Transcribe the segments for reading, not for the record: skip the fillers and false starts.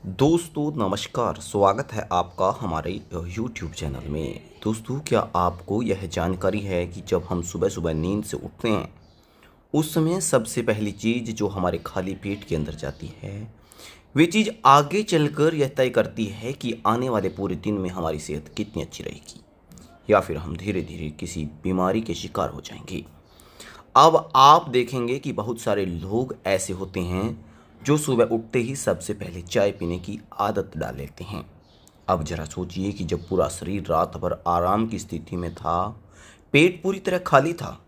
दोस्तों नमस्कार, स्वागत है आपका हमारे YouTube चैनल में। दोस्तों, क्या आपको यह जानकारी है कि जब हम सुबह सुबह नींद से उठते हैं उस समय सबसे पहली चीज़ जो हमारे खाली पेट के अंदर जाती है वे चीज़ आगे चलकर यह तय करती है कि आने वाले पूरे दिन में हमारी सेहत कितनी अच्छी रहेगी या फिर हम धीरे धीरे किसी बीमारी के शिकार हो जाएंगे। अब आप देखेंगे कि बहुत सारे लोग ऐसे होते हैं जो सुबह उठते ही सबसे पहले चाय पीने की आदत डाल लेते हैं। अब जरा सोचिए कि जब पूरा शरीर रात भर आराम की स्थिति में था, पेट पूरी तरह खाली था,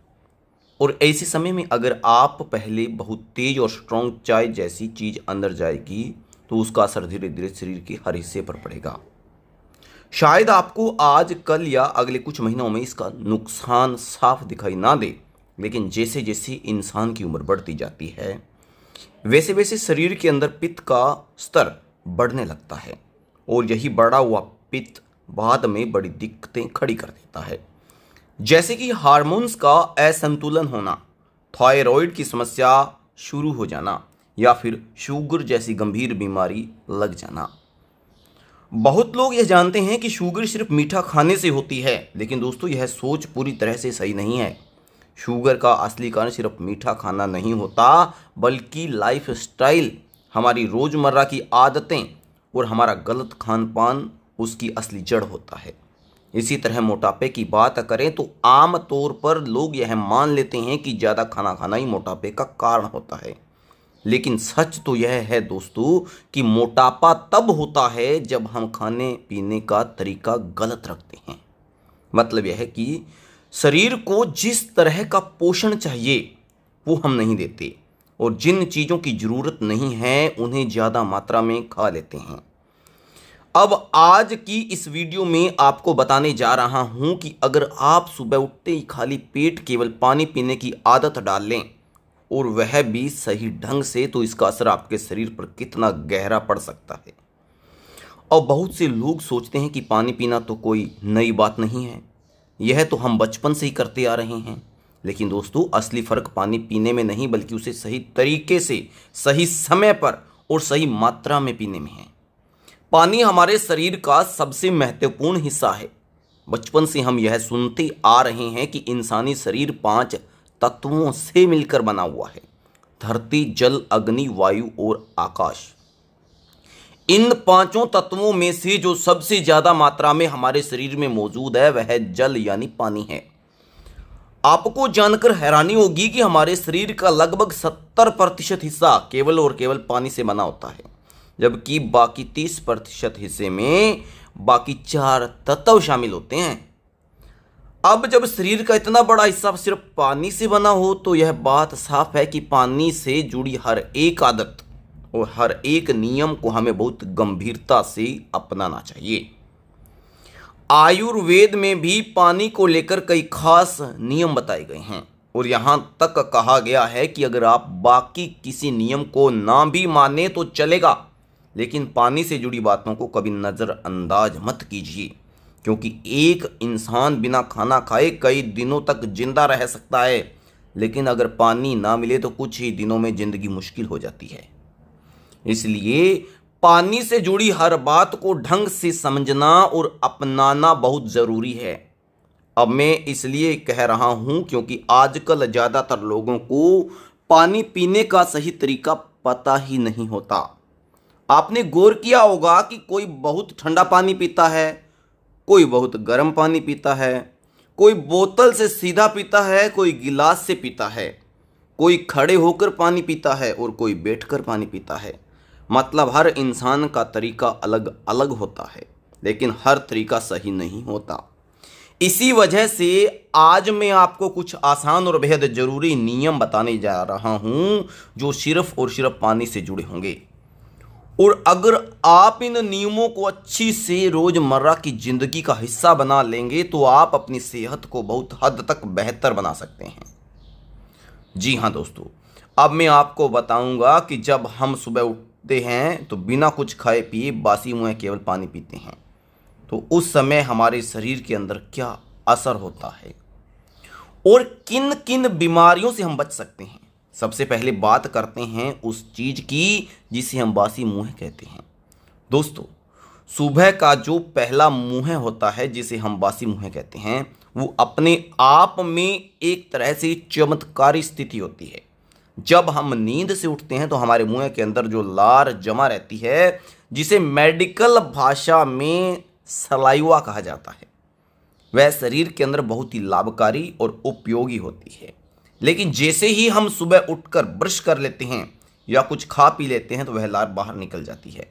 और ऐसे समय में अगर आप पहले बहुत तेज और स्ट्रॉन्ग चाय जैसी चीज़ अंदर जाएगी तो उसका असर धीरे धीरे शरीर के हर हिस्से पर पड़ेगा। शायद आपको आज कल या अगले कुछ महीनों में इसका नुकसान साफ दिखाई ना दे, लेकिन जैसे जैसे इंसान की उम्र बढ़ती जाती है वैसे वैसे शरीर के अंदर पित्त का स्तर बढ़ने लगता है, और यही बढ़ा हुआ पित्त बाद में बड़ी दिक्कतें खड़ी कर देता है, जैसे कि हार्मोन्स का असंतुलन होना, थायराइड की समस्या शुरू हो जाना या फिर शुगर जैसी गंभीर बीमारी लग जाना। बहुत लोग यह जानते हैं कि शुगर सिर्फ मीठा खाने से होती है, लेकिन दोस्तों यह सोच पूरी तरह से सही नहीं है। शुगर का असली कारण सिर्फ मीठा खाना नहीं होता, बल्कि लाइफ स्टाइल, हमारी रोज़मर्रा की आदतें और हमारा गलत खान पान उसकी असली जड़ होता है। इसी तरह मोटापे की बात करें तो आम तौर पर लोग यह मान लेते हैं कि ज़्यादा खाना खाना ही मोटापे का कारण होता है, लेकिन सच तो यह है दोस्तों कि मोटापा तब होता है जब हम खाने पीने का तरीका गलत रखते हैं। मतलब यह है कि शरीर को जिस तरह का पोषण चाहिए वो हम नहीं देते, और जिन चीज़ों की ज़रूरत नहीं है उन्हें ज़्यादा मात्रा में खा लेते हैं। अब आज की इस वीडियो में आपको बताने जा रहा हूं कि अगर आप सुबह उठते ही खाली पेट केवल पानी पीने की आदत डाल लें, और वह भी सही ढंग से, तो इसका असर आपके शरीर पर कितना गहरा पड़ सकता है। और बहुत से लोग सोचते हैं कि पानी पीना तो कोई नई बात नहीं है, यह तो हम बचपन से ही करते आ रहे हैं। लेकिन दोस्तों, असली फ़र्क पानी पीने में नहीं बल्कि उसे सही तरीके से, सही समय पर और सही मात्रा में पीने में है। पानी हमारे शरीर का सबसे महत्वपूर्ण हिस्सा है। बचपन से हम यह सुनते आ रहे हैं कि इंसानी शरीर 5 तत्वों से मिलकर बना हुआ है: धरती, जल, अग्नि, वायु और आकाश। इन 5 तत्वों में से जो सबसे ज्यादा मात्रा में हमारे शरीर में मौजूद है वह जल यानी पानी है। आपको जानकर हैरानी होगी कि हमारे शरीर का लगभग 70% हिस्सा केवल और केवल पानी से बना होता है, जबकि बाकी 30% हिस्से में बाकी 4 तत्व शामिल होते हैं। अब जब शरीर का इतना बड़ा हिस्सा सिर्फ पानी से बना हो तो यह बात साफ है कि पानी से जुड़ी हर एक आदत और हर एक नियम को हमें बहुत गंभीरता से अपनाना चाहिए। आयुर्वेद में भी पानी को लेकर कई खास नियम बताए गए हैं, और यहाँ तक कहा गया है कि अगर आप बाकी किसी नियम को ना भी माने तो चलेगा, लेकिन पानी से जुड़ी बातों को कभी नज़रअंदाज मत कीजिए, क्योंकि एक इंसान बिना खाना खाए कई दिनों तक जिंदा रह सकता है, लेकिन अगर पानी ना मिले तो कुछ ही दिनों में जिंदगी मुश्किल हो जाती है। इसलिए पानी से जुड़ी हर बात को ढंग से समझना और अपनाना बहुत ज़रूरी है। अब मैं इसलिए कह रहा हूं क्योंकि आजकल ज़्यादातर लोगों को पानी पीने का सही तरीका पता ही नहीं होता। आपने गौर किया होगा कि कोई बहुत ठंडा पानी पीता है, कोई बहुत गर्म पानी पीता है, कोई बोतल से सीधा पीता है, कोई गिलास से पीता है, कोई खड़े होकर पानी पीता है और कोई बैठकर पानी पीता है। मतलब हर इंसान का तरीका अलग अलग होता है, लेकिन हर तरीका सही नहीं होता। इसी वजह से आज मैं आपको कुछ आसान और बेहद ज़रूरी नियम बताने जा रहा हूं जो सिर्फ और सिर्फ पानी से जुड़े होंगे, और अगर आप इन नियमों को अच्छी से रोज़मर्रा की ज़िंदगी का हिस्सा बना लेंगे तो आप अपनी सेहत को बहुत हद तक बेहतर बना सकते हैं। जी हाँ दोस्तों, अब मैं आपको बताऊंगा कि जब हम सुबह उठते हैं तो बिना कुछ खाए पिए बासी मुंह केवल पानी पीते हैं तो उस समय हमारे शरीर के अंदर क्या असर होता है और किन किन बीमारियों से हम बच सकते हैं। सबसे पहले बात करते हैं उस चीज़ की जिसे हम बासी मुंह कहते हैं। दोस्तों, सुबह का जो पहला मुंह होता है जिसे हम बासी मुंह कहते हैं, वो अपने आप में एक तरह से चमत्कारी स्थिति होती है। जब हम नींद से उठते हैं तो हमारे मुंह के अंदर जो लार जमा रहती है, जिसे मेडिकल भाषा में सलाइवा कहा जाता है, वह शरीर के अंदर बहुत ही लाभकारी और उपयोगी होती है। लेकिन जैसे ही हम सुबह उठकर ब्रश कर लेते हैं या कुछ खा पी लेते हैं तो वह लार बाहर निकल जाती है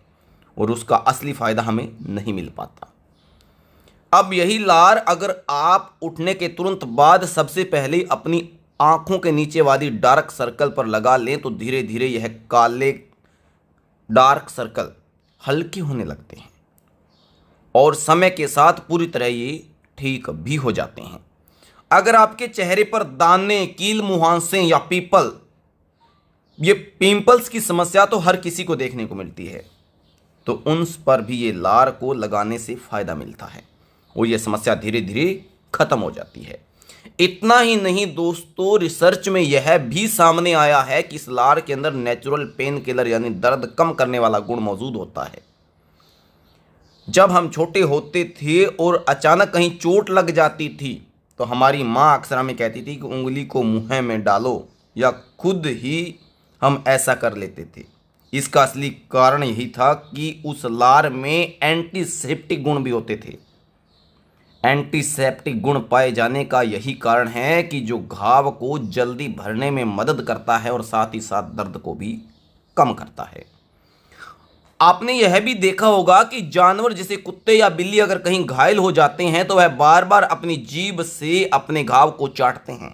और उसका असली फायदा हमें नहीं मिल पाता। अब यही लार अगर आप उठने के तुरंत बाद सबसे पहले अपनी आंखों के नीचे वाली डार्क सर्कल पर लगा लें तो धीरे धीरे यह काले डार्क सर्कल हल्के होने लगते हैं और समय के साथ पूरी तरह ये ठीक भी हो जाते हैं। अगर आपके चेहरे पर दाने, कील मुहांसे या पिंपल्स की समस्या तो हर किसी को देखने को मिलती है, तो उन पर भी ये लार को लगाने से फायदा मिलता है और ये समस्या धीरे धीरे खत्म हो जाती है। इतना ही नहीं दोस्तों, रिसर्च में यह भी सामने आया है कि इस लार के अंदर नेचुरल पेन किलर यानी दर्द कम करने वाला गुण मौजूद होता है। जब हम छोटे होते थे और अचानक कहीं चोट लग जाती थी तो हमारी माँ अक्सर हमें कहती थी कि उंगली को मुंह में डालो, या खुद ही हम ऐसा कर लेते थे। इसका असली कारण यही था कि उस लार में एंटीसेप्टिक गुण भी होते थे। एंटीसेप्टिक गुण पाए जाने का यही कारण है कि जो घाव को जल्दी भरने में मदद करता है और साथ ही साथ दर्द को भी कम करता है। आपने यह भी देखा होगा कि जानवर जैसे कुत्ते या बिल्ली अगर कहीं घायल हो जाते हैं तो वह बार बार अपनी जीभ से अपने घाव को चाटते हैं।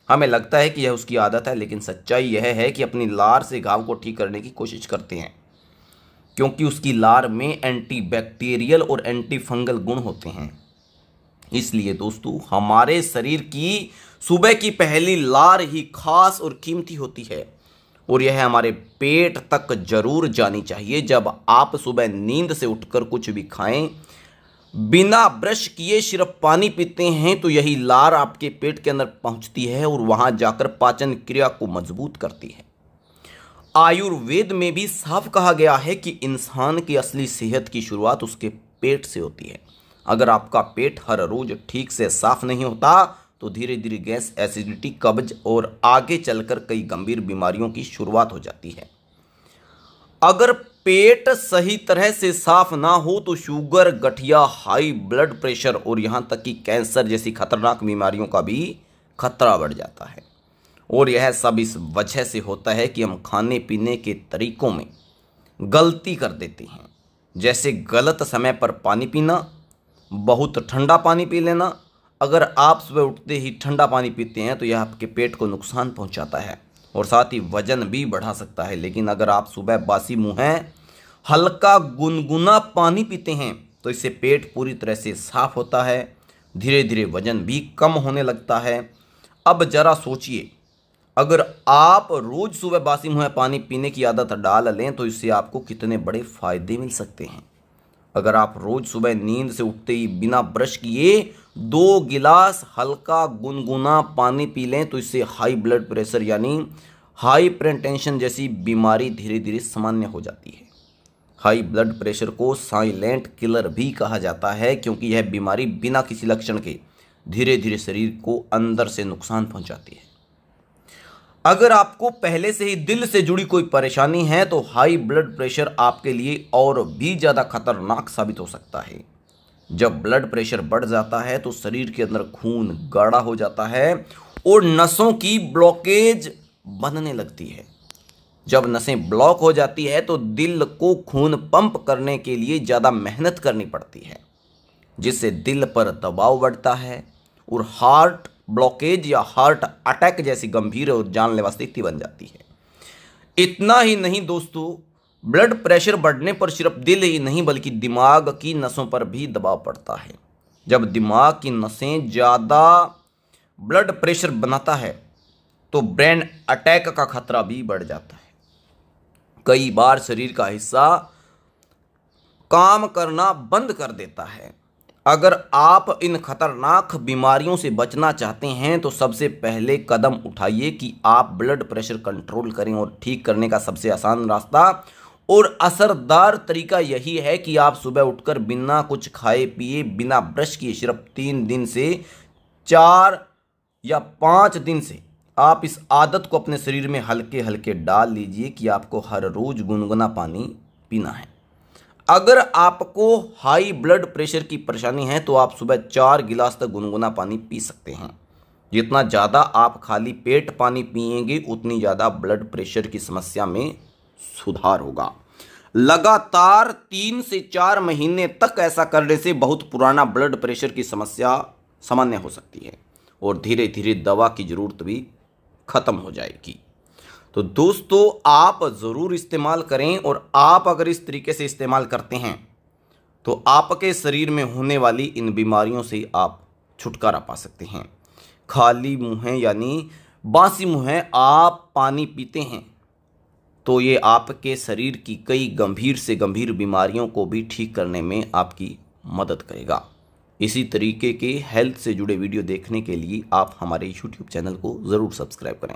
हमें लगता है कि यह उसकी आदत है, लेकिन सच्चाई यह है कि अपनी लार से घाव को ठीक करने की कोशिश करते हैं, क्योंकि उसकी लार में एंटीबैक्टीरियल और एंटी फंगल गुण होते हैं। इसलिए दोस्तों, हमारे शरीर की सुबह की पहली लार ही खास और कीमती होती है और यह हमारे पेट तक जरूर जानी चाहिए। जब आप सुबह नींद से उठकर कुछ भी खाएं, बिना ब्रश किए सिर्फ पानी पीते हैं, तो यही लार आपके पेट के अंदर पहुंचती है और वहां जाकर पाचन क्रिया को मजबूत करती है। आयुर्वेद में भी साफ कहा गया है कि इंसान की असली सेहत की शुरुआत उसके पेट से होती है। अगर आपका पेट हर रोज ठीक से साफ नहीं होता तो धीरे धीरे गैस, एसिडिटी, कब्ज और आगे चलकर कई गंभीर बीमारियों की शुरुआत हो जाती है। अगर पेट सही तरह से साफ ना हो तो शुगर, गठिया, हाई ब्लड प्रेशर और यहाँ तक कि कैंसर जैसी खतरनाक बीमारियों का भी खतरा बढ़ जाता है। और यह सब इस वजह से होता है कि हम खाने पीने के तरीकों में गलती कर देते हैं, जैसे गलत समय पर पानी पीना, बहुत ठंडा पानी पी लेना। अगर आप सुबह उठते ही ठंडा पानी पीते हैं तो यह आपके पेट को नुकसान पहुंचाता है और साथ ही वजन भी बढ़ा सकता है। लेकिन अगर आप सुबह बासी मुंह हल्का गुनगुना पानी पीते हैं तो इससे पेट पूरी तरह से साफ होता है, धीरे धीरे वजन भी कम होने लगता है। अब जरा सोचिए, अगर आप रोज सुबह बासी मुंह पानी पीने की आदत डाल लें तो इससे आपको कितने बड़े फायदे मिल सकते हैं। अगर आप रोज सुबह नींद से उठते ही बिना ब्रश किए 2 गिलास हल्का गुनगुना पानी पी लें तो इससे हाई ब्लड प्रेशर यानी हाइपरटेंशन जैसी बीमारी धीरे धीरे सामान्य हो जाती है। हाई ब्लड प्रेशर को साइलेंट किलर भी कहा जाता है, क्योंकि यह बीमारी बिना किसी लक्षण के धीरे धीरे शरीर को अंदर से नुकसान पहुंचाती है। अगर आपको पहले से ही दिल से जुड़ी कोई परेशानी है तो हाई ब्लड प्रेशर आपके लिए और भी ज़्यादा खतरनाक साबित हो सकता है। जब ब्लड प्रेशर बढ़ जाता है तो शरीर के अंदर खून गाढ़ा हो जाता है और नसों की ब्लॉकेज बनने लगती है। जब नसें ब्लॉक हो जाती है तो दिल को खून पंप करने के लिए ज़्यादा मेहनत करनी पड़ती है, जिससे दिल पर दबाव बढ़ता है और हार्ट ब्लॉकेज या हार्ट अटैक जैसी गंभीर और जानलेवा स्थिति बन जाती है। इतना ही नहीं दोस्तों, ब्लड प्रेशर बढ़ने पर सिर्फ दिल ही नहीं बल्कि दिमाग की नसों पर भी दबाव पड़ता है। जब दिमाग की नसें ज़्यादा ब्लड प्रेशर बनाता है तो ब्रेन अटैक का खतरा भी बढ़ जाता है। कई बार शरीर का हिस्सा काम करना बंद कर देता है। अगर आप इन खतरनाक बीमारियों से बचना चाहते हैं तो सबसे पहले कदम उठाइए कि आप ब्लड प्रेशर कंट्रोल करें, और ठीक करने का सबसे आसान रास्ता और असरदार तरीका यही है कि आप सुबह उठकर बिना कुछ खाए पिए, बिना ब्रश किए सिर्फ 3 दिन से 4 या 5 दिन से आप इस आदत को अपने शरीर में हल्के हल्के डाल लीजिए कि आपको हर रोज गुनगुना पानी पीना है। अगर आपको हाई ब्लड प्रेशर की परेशानी है तो आप सुबह 4 गिलास तक गुनगुना पानी पी सकते हैं। जितना ज़्यादा आप खाली पेट पानी पिएंगे उतनी ज़्यादा ब्लड प्रेशर की समस्या में सुधार होगा। लगातार 3 से 4 महीने तक ऐसा करने से बहुत पुराना ब्लड प्रेशर की समस्या सामान्य हो सकती है और धीरे धीरे दवा की ज़रूरत भी खत्म हो जाएगी। तो दोस्तों, आप ज़रूर इस्तेमाल करें और आप अगर इस तरीके से इस्तेमाल करते हैं तो आपके शरीर में होने वाली इन बीमारियों से आप छुटकारा पा सकते हैं। खाली मुँह यानी बासी मुँह आप पानी पीते हैं तो ये आपके शरीर की कई गंभीर से गंभीर बीमारियों को भी ठीक करने में आपकी मदद करेगा। इसी तरीके के हेल्थ से जुड़े वीडियो देखने के लिए आप हमारे YouTube चैनल को ज़रूर सब्सक्राइब करें।